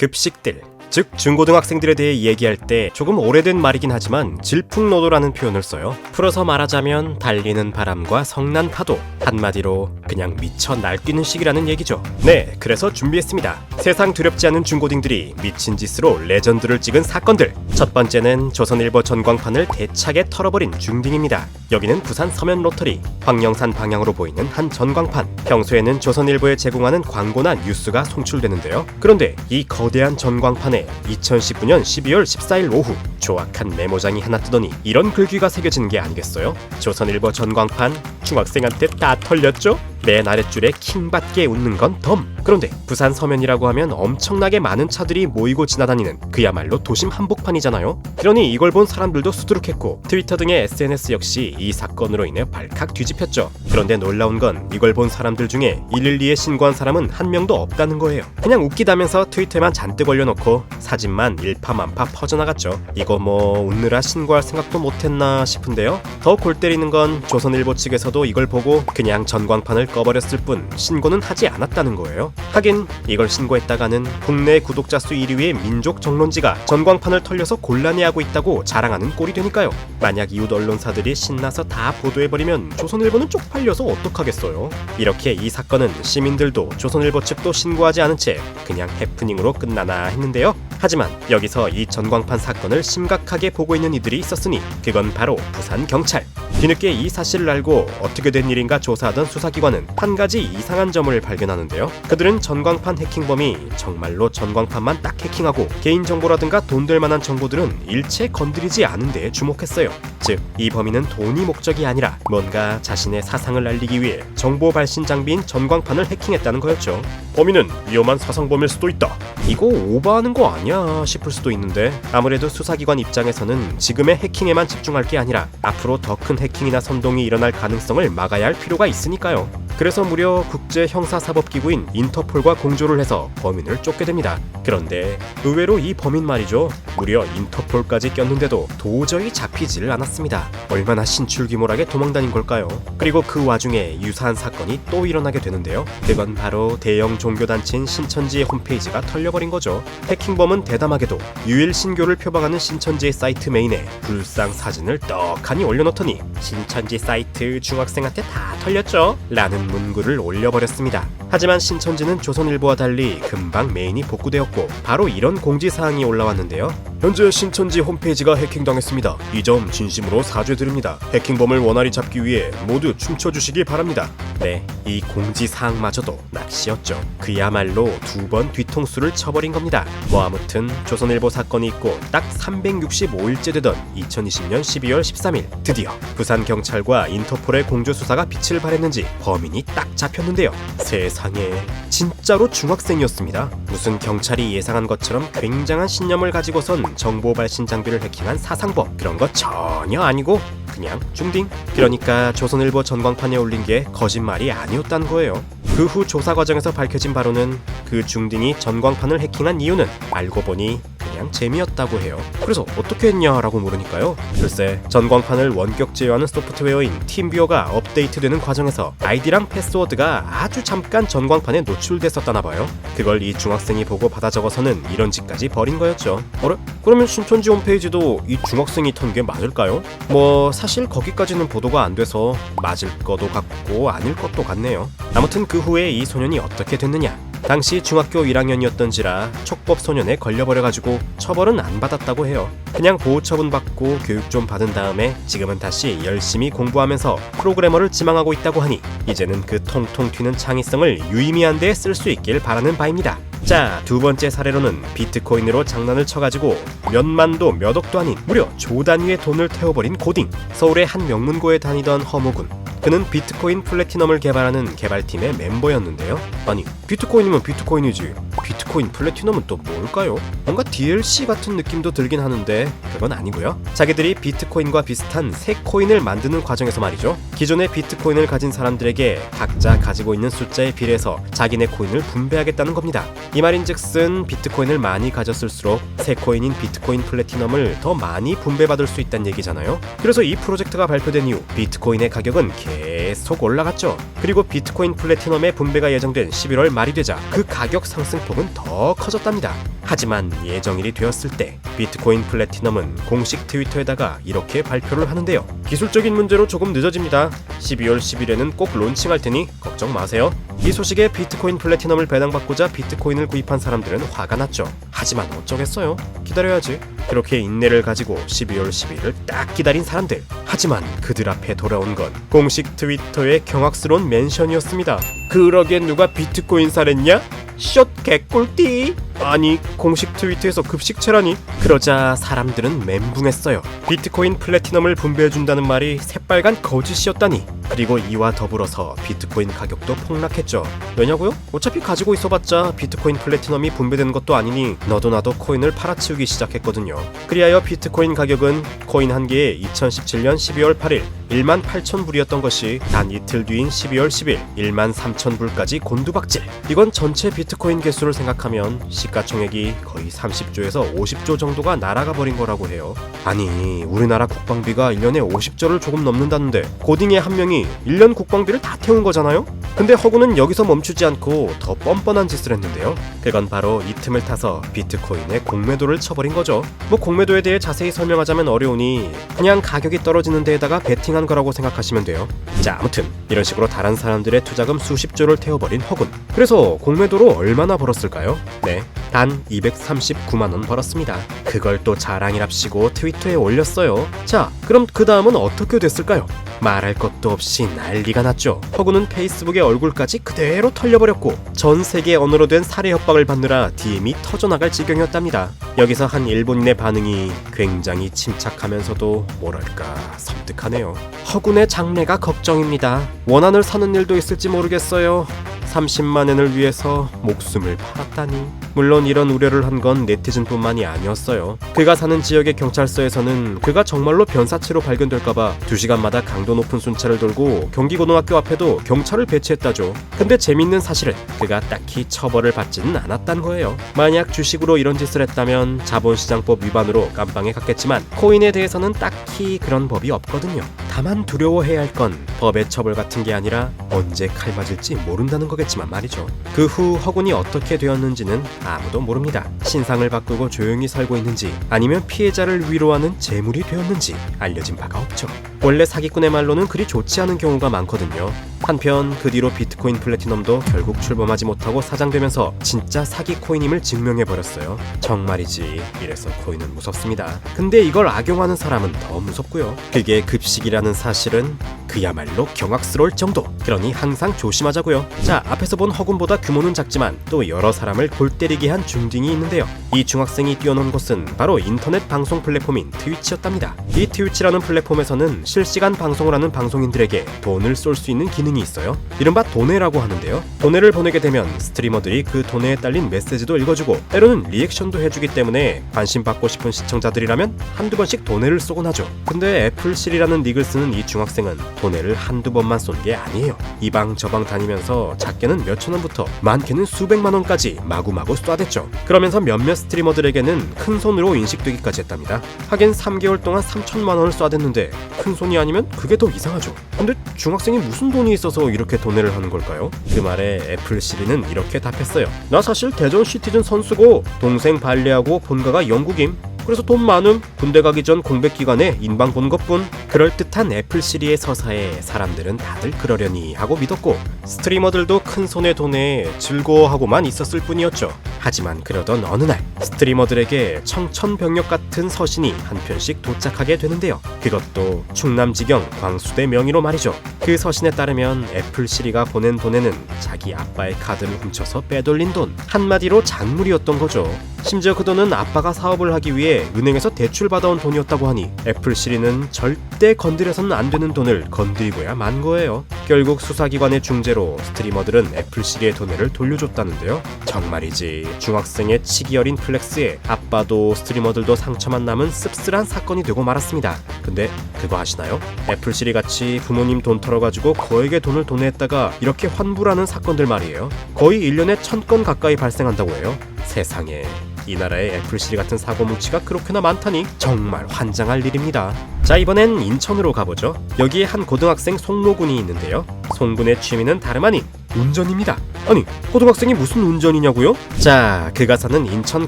급식들, 즉 중고등학생들에 대해 얘기할 때 조금 오래된 말이긴 하지만 질풍노도라는 표현을 써요. 풀어서 말하자면 달리는 바람과 성난 파도, 한마디로 그냥 미쳐 날뛰는 시기라는 얘기죠. 네, 그래서 준비했습니다. 세상 두렵지 않은 중고딩들이 미친 짓으로 레전드를 찍은 사건들. 첫 번째는 조선일보 전광판을 대차게 털어버린 중딩입니다. 여기는 부산 서면 로터리, 황령산 방향으로 보이는 한 전광판. 평소에는 조선일보에 제공하는 광고나 뉴스가 송출되는데요. 그런데 이 거대한 전광판에 2019년 12월 14일 오후 조악한 메모장이 하나 뜨더니 이런 글귀가 새겨진 게 아니겠어요? 조선일보 전광판 중학생한테 다 털렸죠? 맨 아랫줄에 킹받게 웃는 건 덤. 그런데 부산 서면이라고 하면 엄청나게 많은 차들이 모이고 지나다니는 그야말로 도심 한복판이잖아요. 그러니 이걸 본 사람들도 수두룩했고 트위터 등의 SNS 역시 이 사건으로 인해 발칵 뒤집혔죠. 그런데 놀라운 건 이걸 본 사람들 중에 112에 신고한 사람은 한 명도 없다는 거예요. 그냥 웃기다면서 트위터에만 잔뜩 올려놓고 사진만 일파만파 퍼져나갔죠. 이거 뭐 웃느라 신고할 생각도 못했나 싶은데요. 더 골 때리는 건 조선일보 측에서도 이걸 보고 그냥 전광판을 꺼버렸을 뿐 신고는 하지 않았다는 거예요. 하긴 이걸 신고했다가는 국내 구독자 수 1위의 민족 정론지가 전광판을 털려서 곤란해하고 있다고 자랑하는 꼴이 되니까요. 만약 이웃 언론사들이 신나서 다 보도해버리면 조선일보는 쪽팔려서 어떡하겠어요. 이렇게 이 사건은 시민들도 조선일보 측도 신고하지 않은 채 그냥 해프닝으로 끝나나 했는데요. 하지만 여기서 이 전광판 사건을 심각하게 보고 있는 이들이 있었으니 그건 바로 부산 경찰. 뒤늦게 이 사실을 알고 어떻게 된 일인가 조사하던 수사기관은 한 가지 이상한 점을 발견하는데요. 그들은 전광판 해킹범이 정말로 전광판만 딱 해킹하고 개인정보라든가 돈 될 만한 정보들은 일체 건드리지 않은 데에 주목했어요. 즉, 이 범인은 돈이 목적이 아니라 뭔가 자신의 사상을 알리기 위해 정보 발신 장비인 전광판을 해킹했다는 거였죠. 범인은 위험한 사상범일 수도 있다. 이거 오버하는 거 아니야 싶을 수도 있는데 아무래도 수사기관 입장에서는 지금의 해킹에만 집중할 게 아니라 앞으로 더 큰 해킹이나 선동이 일어날 가능성을 막아야 할 필요가 있으니까요. 그래서 무려 국제형사사법기구인 인터폴과 공조를 해서 범인을 쫓게 됩니다. 그런데 의외로 이 범인 말이죠. 무려 인터폴까지 꼈는데도 도저히 잡히지를 않았습니다. 얼마나 신출귀몰하게 도망다닌 걸까요? 그리고 그 와중에 유사한 사건이 또 일어나게 되는데요. 그건 바로 대형 종교단체인 신천지의 홈페이지가 털려버린 거죠. 해킹범은 대담하게도 유일 신교를 표방하는 신천지의 사이트 메인에 불상 사진을 떡하니 올려놓더니 신천지 사이트 중학생한테 다 털렸죠? 라는 문구를 올려버렸습니다. 하지만 신천지는 조선일보와 달리 금방 메인이 복구되었고 바로 이런 공지사항이 올라왔는데요. 현재 신천지 홈페이지가 해킹당했습니다. 이 점 진심으로 사죄드립니다. 해킹범을 원활히 잡기 위해 모두 춤춰주시기 바랍니다. 네, 이 공지사항마저도 낚시였죠. 그야말로 두 번 뒤통수를 쳐버린 겁니다. 뭐 아무튼 조선일보 사건이 있고 딱 365일째 되던 2020년 12월 13일 드디어 부산경찰과 인터폴의 공조수사가 빛을 발했는지 범인이 딱 잡혔는데요. 세상에 진짜로 중학생이었습니다. 무슨 경찰이 예상한 것처럼 굉장한 신념을 가지고선 정보 발신 장비를 해킹한 사상범, 그런 거 전혀 아니고 그냥 중딩. 그러니까 조선일보 전광판에 올린 게 거짓말이 아니었다는 거예요. 그 후 조사 과정에서 밝혀진 바로는 그 중딩이 전광판을 해킹한 이유는 알고 보니 그냥 재미였다고 해요. 그래서 어떻게 했냐라고 물으니까요. 글쎄, 전광판을 원격 제어하는 소프트웨어인 팀뷰어가 업데이트되는 과정에서 아이디랑 패스워드가 아주 잠깐 전광판에 노출됐었다나 봐요. 그걸 이 중학생이 보고 받아 적어서는 이런 짓까지 벌인 거였죠. 어라? 그러면 신천지 홈페이지도 이 중학생이 턴 게 맞을까요? 뭐 사실 거기까지는 보도가 안 돼서 맞을 것도 같고 아닐 것도 같네요. 아무튼 그 후에 이 소년이 어떻게 됐느냐? 당시 중학교 1학년이었던지라 촉법 소년에 걸려버려가지고 처벌은 안 받았다고 해요. 그냥 보호처분 받고 교육 좀 받은 다음에 지금은 다시 열심히 공부하면서 프로그래머를 지망하고 있다고 하니 이제는 그 통통 튀는 창의성을 유의미한 데에 쓸 수 있길 바라는 바입니다. 자, 두 번째 사례로는 비트코인으로 장난을 쳐가지고 몇만도 몇 억도 아닌 무려 조 단위의 돈을 태워버린 고딩. 서울의 한 명문고에 다니던 허모군. 그는 비트코인 플래티넘을 개발하는 개발팀의 멤버였는데요. 아니, 비트코인이면 비트코인이지 비트코인 플래티넘은 또 뭘까요? 뭔가 DLC 같은 느낌도 들긴 하는데 그건 아니고요. 자기들이 비트코인과 비슷한 새 코인을 만드는 과정에서 말이죠. 기존의 비트코인을 가진 사람들에게 각자 가지고 있는 숫자에 비례해서 자기네 코인을 분배하겠다는 겁니다. 이 말인즉슨 비트코인을 많이 가졌을수록 새 코인인 비트코인 플래티넘을 더 많이 분배받을 수 있다는 얘기잖아요. 그래서 이 프로젝트가 발표된 이후 비트코인의 가격은 계속 올라갔죠. 그리고 비트코인 플래티넘의 분배가 예정된 11월 말이 되자 그 가격 상승폭은 더 커졌답니다. 하지만 예정일이 되었을 때 비트코인 플래티넘은 공식 트위터에다가 이렇게 발표를 하는데요. 기술적인 문제로 조금 늦어집니다. 12월 10일에는 꼭 론칭할 테니 걱정 마세요. 이 소식에 비트코인 플래티넘을 배당받고자 비트코인을 구입한 사람들은 화가 났죠. 하지만 어쩌겠어요. 기다려야지. 그렇게 인내를 가지고 12월 10일을 딱 기다린 사람들. 하지만 그들 앞에 돌아온 건 공식 트위터의 경악스러운 멘션이었습니다. 그러게 누가 비트코인 사랬냐? 숏 개꿀띠. 아니 공식 트위터에서 급식체라니. 그러자 사람들은 멘붕했어요. 비트코인 플래티넘을 분배해준다는 말이 새빨간 거짓이었다니. 그리고 이와 더불어서 비트코인 가격도 폭락했죠. 왜냐고요? 어차피 가지고 있어봤자 비트코인 플래티넘이 분배되는 것도 아니니 너도 나도 코인을 팔아치우기 시작했거든요. 그리하여 비트코인 가격은 코인 한 개에 2017년 12월 8일 18,000불이었던 것이 단 이틀 뒤인 12월 10일 13,000불까지 곤두박질. 이건 전체 비트코인 개수를 생각하면 시가총액이 거의 30조에서 50조 정도가 날아가 버린 거라고 해요. 아니 우리나라 국방비가 1년에 50조를 조금 넘는다는데 고딩의 한 명이 1년 국방비를 다 태운 거잖아요? 근데 허구는 여기서 멈추지 않고 더 뻔뻔한 짓을 했는데요. 그건 바로 이 틈을 타서 비트코인에 공매도를 쳐버린 거죠. 뭐 공매도에 대해 자세히 설명하자면 어려우니 그냥 가격이 떨어지는 데에다가 베팅한 거라고 생각하시면 돼요. 자 아무튼 이런 식으로 다른 사람들의 투자금 수십조를 태워버린 허군. 그래서 공매도로 얼마나 벌었을까요? 네, 단 239만원 벌었습니다. 그걸 또 자랑이랍시고 트위터에 올렸어요. 자 그럼 그 다음은 어떻게 됐을까요? 말할 것도 없이 난리가 났죠. 허구는 페이스북에 얼굴까지 그대로 털려버렸고 전 세계 언어로 된 살해 협박을 받느라 DM이 터져나갈 지경이었답니다. 여기서 한 일본인의 반응이 굉장히 침착하면서도 뭐랄까 섬뜩하네요. 허군의 장래가 걱정입니다. 원한을 사는 일도 있을지 모르겠어요. 30만엔을 위해서 목숨을 팔았다니. 물론 이런 우려를 한 건 네티즌뿐만이 아니었어요. 그가 사는 지역의 경찰서에서는 그가 정말로 변사체로 발견될까봐 2시간마다 강도 높은 순찰을 돌고 경기고등학교 앞에도 경찰을 배치했다죠. 근데 재밌는 사실은 그가 딱히 처벌을 받지는 않았단 거예요. 만약 주식으로 이런 짓을 했다면 자본시장법 위반으로 깜빵에 갔겠지만 코인에 대해서는 딱히 그런 법이 없거든요. 다만 두려워해야 할 건 법의 처벌 같은 게 아니라 언제 칼 맞을지 모른다는 거겠지만 말이죠. 그 후 허군이 어떻게 되었는지는 아무도 모릅니다. 신상을 바꾸고 조용히 살고 있는지 아니면 피해자를 위로하는 재물이 되었는지 알려진 바가 없죠. 원래 사기꾼의 말로는 그리 좋지 않은 경우가 많거든요. 한편 그 뒤로 비트코인 플래티넘도 결국 출범하지 못하고 사장되면서 진짜 사기 코인임을 증명해버렸어요. 정말이지 이래서 코인은 무섭습니다. 근데 이걸 악용하는 사람은 더 무섭고요. 그게 급식이라는 사실은 그야말로 경악스러울 정도. 그러니 항상 조심하자고요. 자 앞에서 본 허군보다 규모는 작지만 또 여러 사람을 골 때리게 한 중딩이 있는데요. 이 중학생이 뛰어논 곳은 바로 인터넷 방송 플랫폼인 트위치였답니다. 이 트위치라는 플랫폼에서는 실시간 방송을 하는 방송인들에게 돈을 쏠 수 있는 기능이 있어요. 이른바 도네라고 하는데요. 도네를 보내게 되면 스트리머들이 그 도네에 딸린 메시지도 읽어주고 때로는 리액션도 해주기 때문에 관심 받고 싶은 시청자들이라면 한두 번씩 도네를 쏘곤 하죠. 근데 애플실이라는 닉을 쓰는 이 중학생은 도네를 한두 번만 쏜 게 아니에요. 이방 저방 다니면서 작게는 몇천 원부터 많게는 수백만 원까지 마구마구 쏴댔죠. 그러면서 몇몇 스트리머들에게는 큰 손으로 인식되기까지 했답니다. 하긴 3개월 동안 3천만 원을 쏴댔는데 큰 손이 아니면 그게 더 이상하죠. 근데 중학생이 무슨 돈이 있어서 이렇게 도네를 하는 걸까요? 그 말에 애플시리는 이렇게 답했어요. 나 사실 대전 시티즌 선수고 동생 발레하고 본가가 영국임. 그래서 돈 많음. 군대 가기 전 공백 기간에 인방 본 것뿐. 그럴듯한 애플시리의 서사에 사람들은 다들 그러려니 하고 믿었고 스트리머들도 큰 손의 돈에 즐거워하고만 있었을 뿐이었죠. 하지만 그러던 어느 날 스트리머들에게 청천벽력 같은 서신이 한 편씩 도착하게 되는데요. 그것도 충남지경 광수대 명의로 말이죠. 그 서신에 따르면 애플시리가 보낸 돈에는 자기 아빠의 카드를 훔쳐서 빼돌린 돈, 한마디로 작물이었던 거죠. 심지어 그 돈은 아빠가 사업을 하기 위해 은행에서 대출받아온 돈이었다고 하니 애플시리는 절대 건드려서는 안 되는 돈을 건드리고야 만 거예요. 결국 수사기관의 중재로 스트리머들은 애플시리의 돈을 돌려줬다는데요. 정말이지 중학생의 치기 어린 플렉스에 아빠도 스트리머들도 상처만 남은 씁쓸한 사건이 되고 말았습니다. 근데 그거 아시나요? 애플시리 같이 부모님 돈 털어가지고 거액의 돈을 도내했다가 이렇게 환불하는 사건들 말이에요. 거의 1년에 1000건 가까이 발생한다고 해요. 세상에 이 나라에 애플시리 같은 사고뭉치가 그렇게나 많다니 정말 환장할 일입니다. 자 이번엔 인천으로 가보죠. 여기에 한 고등학생 송모군이 있는데요. 송군의 취미는 다름 아닌 운전입니다. 아니, 고등학생이 무슨 운전이냐고요? 자, 그가 사는 인천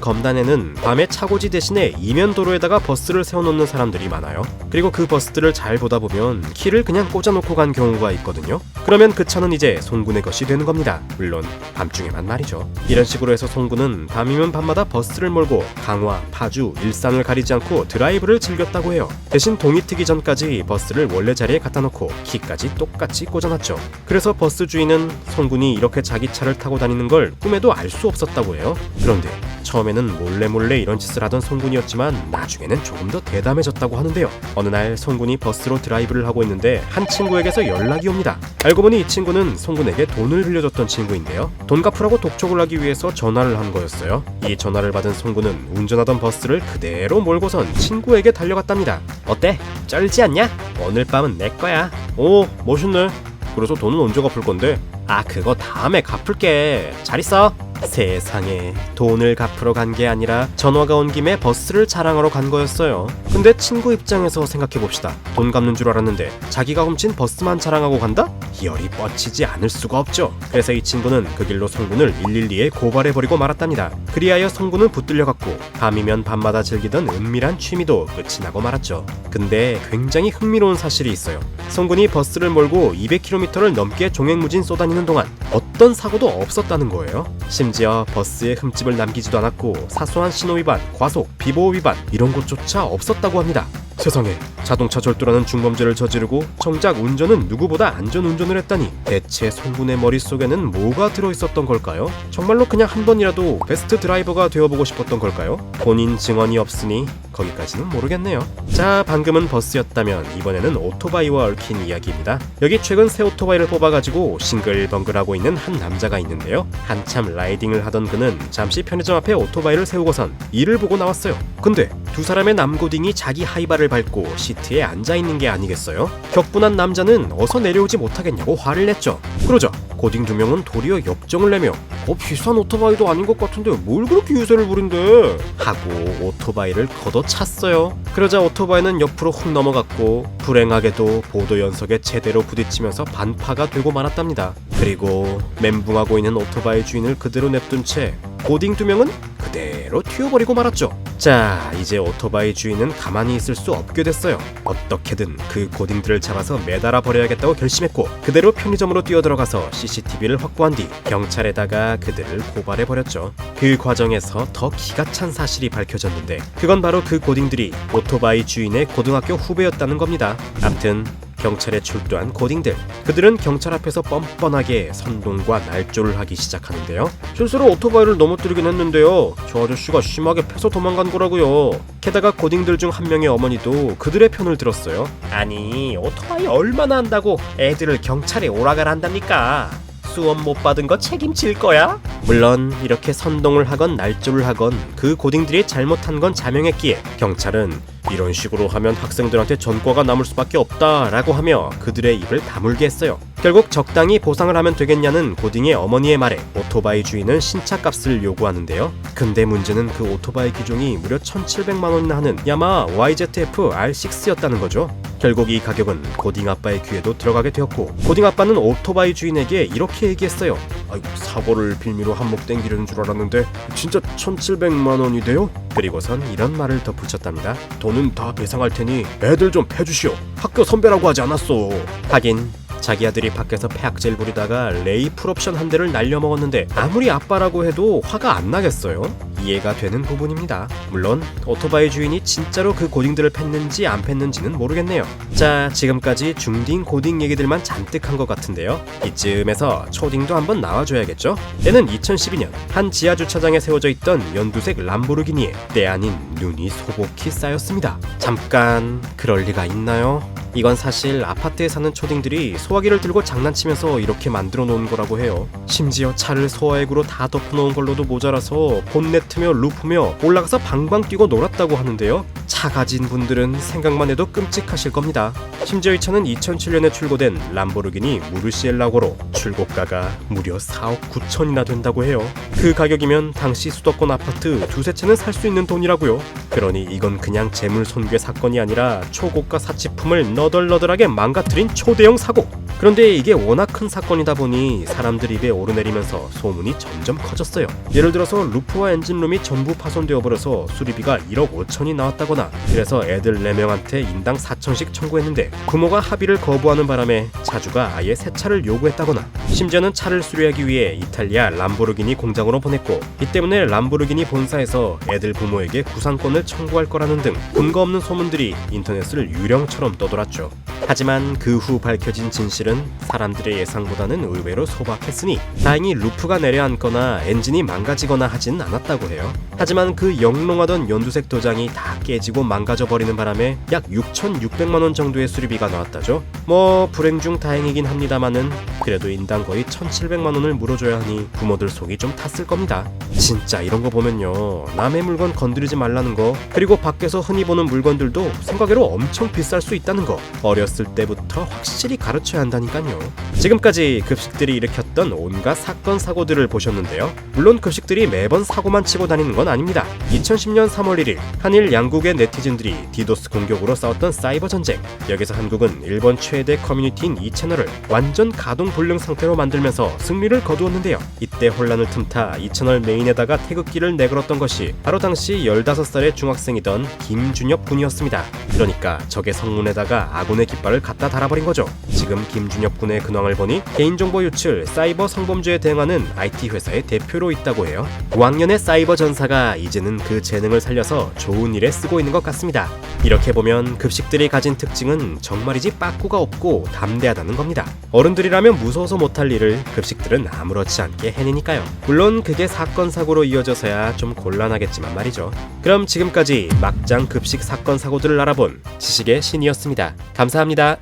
검단에는 밤에 차고지 대신에 이면 도로에다가 버스를 세워놓는 사람들이 많아요. 그리고 그 버스들을 잘 보다 보면 키를 그냥 꽂아놓고 간 경우가 있거든요. 그러면 그 차는 이제 송군의 것이 되는 겁니다. 물론 밤중에만 말이죠. 이런 식으로 해서 송군은 밤이면 밤마다 버스를 몰고 강화, 파주, 일산을 가리지 않고 드라이브를 즐겼다고 해요. 대신 동이 트기 전까지 버스를 원래 자리에 갖다 놓고 키까지 똑같이 꽂아놨죠. 그래서 버스 주인은 송군이 이렇게 자기 차를 타고 다니는 걸 꿈에도 알 수 없었다고 해요. 그런데 처음에는 몰래 이런 짓을 하던 송군이었지만 나중에는 조금 더 대담해졌다고 하는데요. 어느 날 송군이 버스로 드라이브를 하고 있는데 한 친구에게서 연락이 옵니다. 알고 보니 이 친구는 송군에게 돈을 빌려줬던 친구인데요. 돈 갚으라고 독촉을 하기 위해서 전화를 한 거였어요. 이 전화를 받은 송군은 운전하던 버스를 그대로 몰고선 친구에게 달려갔답니다. 어때? 쩔지 않냐? 오늘 밤은 내 거야. 오, 멋있네. 그래서 돈은 언제 갚을 건데? 아, 그거 다음에 갚을게. 잘 있어. 세상에, 돈을 갚으러 간 게 아니라 전화가 온 김에 버스를 자랑하러 간 거였어요. 근데 친구 입장에서 생각해봅시다. 돈 갚는 줄 알았는데 자기가 훔친 버스만 자랑하고 간다? 열이 뻗치지 않을 수가 없죠. 그래서 이 친구는 그 길로 송군을 112에 고발해버리고 말았답니다. 그리하여 송군은 붙들려갔고 밤이면 밤마다 즐기던 은밀한 취미도 끝이 나고 말았죠. 근데 굉장히 흥미로운 사실이 있어요. 송군이 버스를 몰고 200km를 넘게 종횡무진 쏘다니는 동안 어떤 사고도 없었다는 거예요. 심지어 버스에 흠집을 남기지도 않았고 사소한 신호위반, 과속, 비보호 위반 이런 것조차 없었다고 합니다. 세상에, 자동차 절도라는 중범죄를 저지르고 정작 운전은 누구보다 안전운전을 했다니 대체 송군의 머릿속에는 뭐가 들어있었던 걸까요? 정말로 그냥 한 번이라도 베스트 드라이버가 되어보고 싶었던 걸까요? 본인 증언이 없으니 거기까지는 모르겠네요. 자, 방금은 버스였다면 이번에는 오토바이와 얽힌 이야기입니다. 여기 최근 새 오토바이를 뽑아가지고 싱글벙글하고 있는 한 남자가 있는데요. 한참 라이딩을 하던 그는 잠시 편의점 앞에 오토바이를 세우고선 일을 보고 나왔어요. 근데 두 사람의 남고딩이 자기 하이바를 밟고 시트에 앉아있는 게 아니겠어요? 격분한 남자는 어서 내려오지 못하겠냐고 화를 냈죠. 그러자 고딩 두 명은 도리어 역정을 내며 비싼 오토바이도 아닌 것 같은데 뭘 그렇게 유세를 부린대? 하고 오토바이를 걷어찼어요. 그러자 오토바이는 옆으로 훅 넘어갔고 불행하게도 보도 연석에 제대로 부딪히면서 반파가 되고 말았답니다. 그리고 멘붕하고 있는 오토바이 주인을 그대로 냅둔 채 고딩 두 명은 그대로 튀어버리고 말았죠. 자, 이제 오토바이 주인은 가만히 있을 수 없게 됐어요. 어떻게든 그 고딩들을 잡아서 매달아 버려야겠다고 결심했고 그대로 편의점으로 뛰어들어가서 CCTV를 확보한 뒤 경찰에다가 그들을 고발해버렸죠. 그 과정에서 더 기가 찬 사실이 밝혀졌는데 그건 바로 그 고딩들이 오토바이 주인의 고등학교 후배였다는 겁니다. 암튼 경찰에 출두한 고딩들, 그들은 경찰 앞에서 뻔뻔하게 선동과 날조를 하기 시작하는데요. 실수로 오토바이를 넘어뜨리긴 했는데요, 저 아저씨가 심하게 패서 도망간 거라고요. 게다가 고딩들 중 한 명의 어머니도 그들의 편을 들었어요. 아니, 오토바이 얼마나 한다고 애들을 경찰에 오라가라 한답니까? 수업 못 받은 거 책임질 거야? 물론 이렇게 선동을 하건 날조를 하건 그 고딩들이 잘못한 건 자명했기에 경찰은 이런 식으로 하면 학생들한테 전과가 남을 수밖에 없다라고 하며 그들의 입을 다물게 했어요. 결국 적당히 보상을 하면 되겠냐는 고딩의 어머니의 말에 오토바이 주인은 신차값을 요구하는데요. 근데 문제는 그 오토바이 기종이 무려 1,700만 원이나 하는 야마 YZF R6였다는 거죠. 결국 이 가격은 고딩 아빠의 귀에도 들어가게 되었고 고딩 아빠는 오토바이 주인에게 이렇게 얘기했어요. 아이고, 사고를 빌미로 한몫 땡기려는 줄 알았는데 진짜 1,700만 원이 돼요? 그리고선 이런 말을 덧붙였답니다. 돈은 다 배상할 테니 애들 좀 패주시오. 학교 선배라고 하지 않았어. 하긴 자기 아들이 밖에서 폐악질 부리다가 레이 풀옵션 한 대를 날려먹었는데 아무리 아빠라고 해도 화가 안 나겠어요? 이해가 되는 부분입니다. 물론 오토바이 주인이 진짜로 그 고딩들을 팼는지 안 팼는지는 모르겠네요. 자, 지금까지 중딩 고딩 얘기들만 잔뜩 한 것 같은데요. 이쯤에서 초딩도 한번 나와줘야겠죠? 때는 2012년 한 지하주차장에 세워져 있던 연두색 람보르기니에 때 아닌 눈이 소복히 쌓였습니다. 잠깐, 그럴 리가 있나요? 이건 사실 아파트에 사는 초딩들이 소화기를 들고 장난치면서 이렇게 만들어 놓은 거라고 해요. 심지어 차를 소화액으로 다 덮어놓은 걸로도 모자라서 본네트며 루프며 올라가서 방방 뛰고 놀았다고 하는데요. 차 가진 분들은 생각만 해도 끔찍하실 겁니다. 심지어 이 차는 2007년에 출고된 람보르기니 무르시엘라고로 출고가가 무려 4억 9천이나 된다고 해요. 그 가격이면 당시 수도권 아파트 두세 채는 살 수 있는 돈이라고요. 그러니 이건 그냥 재물 손괴 사건이 아니라 초고가 사치품을 너덜너덜하게 망가뜨린 초대형 사고. 그런데 이게 워낙 큰 사건이다 보니 사람들 입에 오르내리면서 소문이 점점 커졌어요. 예를 들어서 루프와 엔진룸이 전부 파손되어 버려서 수리비가 1억 5천이 나왔다거나, 그래서 애들 4명한테 인당 4천씩 청구했는데 부모가 합의를 거부하는 바람에 차주가 아예 새 차를 요구했다거나, 심지어는 차를 수리하기 위해 이탈리아 람보르기니 공장으로 보냈고 이 때문에 람보르기니 본사에서 애들 부모에게 구상권을 청구할 거라는 등 근거 없는 소문들이 인터넷을 유령처럼 떠돌았죠. 하지만 그 후 밝혀진 진실은 사람들의 예상보다는 의외로 소박했으니 다행히 루프가 내려앉거나 엔진이 망가지거나 하진 않았다고 해요. 하지만 그 영롱하던 연두색 도장이 다 깨지고 망가져버리는 바람에 약 6,600만원 정도의 수리비가 나왔다죠. 뭐 불행 중 다행이긴 합니다만은 그래도 인당 거의 1,700만원을 물어줘야 하니 부모들 속이 좀 탔을 겁니다. 진짜 이런 거 보면요, 남의 물건 건드리지 말라는 거, 그리고 밖에서 흔히 보는 물건들도 생각외로 엄청 비쌀 수 있다는 거 어렸을 때부터 확실히 가르쳐야 한다니까요. 지금까지 급식들이 일으켰던 온갖 사건 사고들을 보셨는데요. 물론 급식들이 매번 사고만 치고 다니는 건 아닙니다. 2010년 3월 1일 한일 양국의 네티즌들이 디도스 공격으로 싸웠던 사이버 전쟁. 여기서 한국은 일본 최대 커뮤니티인 이 채널을 완전 가동 불능 상태로 만들면서 승리를 거두었는데요. 이때 혼란을 틈타 이 채널 메인에다가 태극기를 내걸었던 것이 바로 당시 15살의 중학생이던 김준엽 군이었습니다. 그러니까 적의 성문에다가 아군의 깃발을 갖다 달아버린 거죠. 지금 김준엽 군의 근황을 보니 개인정보 유출, 사이버 성범죄에 대응하는 IT 회사의 대표로 있다고 해요. 왕년의 사이버 전사가 이제는 그 재능을 살려서 좋은 일에 쓰고 있는 것 같습니다. 이렇게 보면 급식들이 가진 특징은 정말이지 빠꾸가 없고 담대하다는 겁니다. 어른들이라면 무서워서 못할 일을 급식들은 아무렇지 않게 해내니까요. 물론 그게 사건 사고로 이어져서야 좀 곤란하겠지만 말이죠. 그럼 지금까지 막장 급식 사건 사고들을 알아본 지식의 신이었습니다. 감사합니다.